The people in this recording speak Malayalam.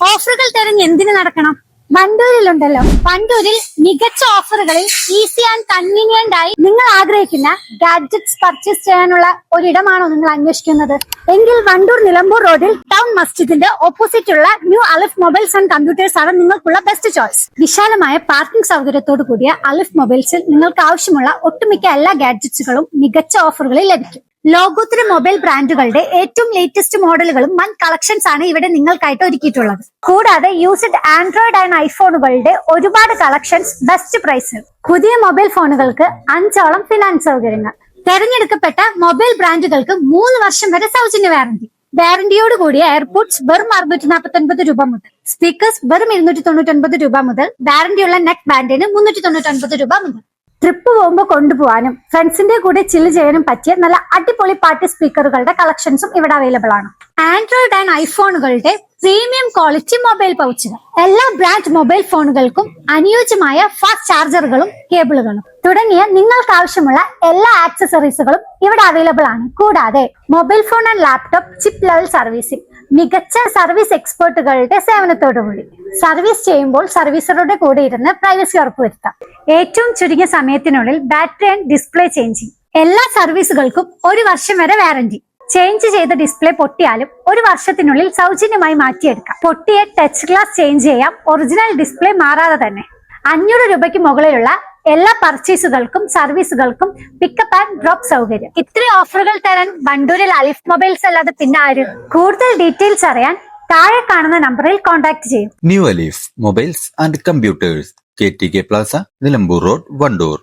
ഓഫറുകൾ തിരഞ്ഞ് എന്തിനു നടക്കണം? വണ്ടൂരിലുണ്ടല്ലോ. വണ്ടൂരിൽ മികച്ച ഓഫറുകളിൽ ഈസി ആൻഡ് കൺവീനിയന്റ് ആയി നിങ്ങൾ ആഗ്രഹിക്കുന്ന ഗാഡ്ജറ്റ്സ് പർച്ചേസ് ചെയ്യാനുള്ള ഒരിടമാണോ നിങ്ങൾ അന്വേഷിക്കുന്നത്? എങ്കിൽ വണ്ടൂർ നിലമ്പൂർ റോഡിൽ ടൗൺ മസ്ജിദിന്റെ ഓപ്പോസിറ്റ് ഉള്ള new Alif mobiles and computers ആണ് നിങ്ങൾക്കുള്ള ബെസ്റ്റ് ചോയ്സ്. വിശാലമായ പാർക്കിംഗ് സൗകര്യത്തോടു കൂടിയ അലിഫ് മൊബൈൽസിൽ നിങ്ങൾക്ക് ആവശ്യമുള്ള ഒട്ടുമിക്ക എല്ലാ ഗാഡ്ജറ്റ്സുകളും മികച്ച ഓഫറുകളിൽ ലഭിക്കും. ലോകോത്തര മൊബൈൽ ബ്രാൻഡുകളുടെ ഏറ്റവും ലേറ്റസ്റ്റ് മോഡലുകളും വൻ കളക്ഷൻസ് ആണ് ഇവിടെ നിങ്ങൾക്കായിട്ട് ഒരുക്കിയിട്ടുള്ളത്. കൂടാതെ യൂസ്ഡ് ആൻഡ്രോയിഡ് ആൻഡ് ഐഫോണുകളുടെ ഒരുപാട് കളക്ഷൻസ്, ബെസ്റ്റ് പ്രൈസിൽ. പുതിയ മൊബൈൽ ഫോണുകൾക്ക് 5ഓളം ഫിനാൻസ് സൗകര്യങ്ങൾ. തെരഞ്ഞെടുക്കപ്പെട്ട മൊബൈൽ ബ്രാൻഡുകൾക്ക് 3 വർഷം വരെ സൗജന്യ വാറന്റി. വാറന്റിയോട് കൂടിയ എയർപോർട്സ് വെറും 649 രൂപ മുതൽ, സ്പീക്കേഴ്സ് വെറും 299 രൂപ മുതൽ, വാറന്റിയുള്ള നെക്ക് ബാൻഡിന് 399 രൂപ മുതൽ. ട്രിപ്പ് പോകുമ്പോൾ കൊണ്ടുപോകാനും ഫ്രണ്ട്സിന്റെ കൂടെ ചില്ല് ചെയ്യാനും പറ്റിയ നല്ല അടിപൊളി പാർട്ടി സ്പീക്കറുകളുടെ കളക്ഷൻസും ഇവിടെ അവൈലബിൾ ആണ്. ആൻഡ്രോയിഡ് ആൻഡ് ഐഫോണുകളുടെ പ്രീമിയം ക്വാളിറ്റി മൊബൈൽ പൗച്ചുകൾ, എല്ലാ ബ്രാൻഡ് മൊബൈൽ ഫോണുകൾക്കും അനുയോജ്യമായ ഫാസ്റ്റ് ചാർജറുകളും കേബിളുകളും തുടങ്ങിയ നിങ്ങൾക്ക് ആവശ്യമുള്ള എല്ലാ ആക്സസറീസുകളും ഇവിടെ അവൈലബിൾ ആണ്. കൂടാതെ mobile phone and laptop chip level servicing, മികച്ച സർവീസ് എക്സ്പേർട്ടുകളുടെ സേവനത്തോടുകൂടി. സർവീസ് ചെയ്യുമ്പോൾ സർവീസറുടെ കൂടെ ഇരുന്ന് പ്രൈവസി ഉറപ്പുവരുത്താം. ഏറ്റവും ചുരുങ്ങിയ സമയത്തിനുള്ളിൽ ബാറ്ററി ആൻഡ് ഡിസ്പ്ലേ ചേഞ്ചിങ്. എല്ലാ സർവീസുകൾക്കും 1 വർഷം വരെ വാറന്റി. ചേഞ്ച് ചെയ്ത ഡിസ്പ്ലേ പൊട്ടിയാലും 1 വർഷത്തിനുള്ളിൽ സൗജന്യമായി മാറ്റിയെടുക്കാം. പൊട്ടിയ ടച്ച് ഗ്ലാസ് ചേഞ്ച് ചെയ്യാം, ഒറിജിനൽ ഡിസ്പ്ലേ മാറാതെ തന്നെ. 500 രൂപയ്ക്ക് മുകളിലുള്ള എല്ലാ പർച്ചേസുകൾക്കും സർവീസുകൾക്കും പിക്കപ്പ് ആൻഡ് ഡ്രോപ്പ് സൗകര്യം. ഇത്രയും ഓഫറുകൾ തരാൻ വണ്ടൂരിൽ അലിഫ് മൊബൈൽസ് അല്ലാതെ പിന്നെ ആര്? കൂടുതൽ ഡീറ്റെയിൽസ് അറിയാൻ താഴെ കാണുന്ന നമ്പറിൽ കോൺടാക്ട് ചെയ്യും. New Alif mobiles and computers, KTK Plaza, Nilambur road, Wandoor.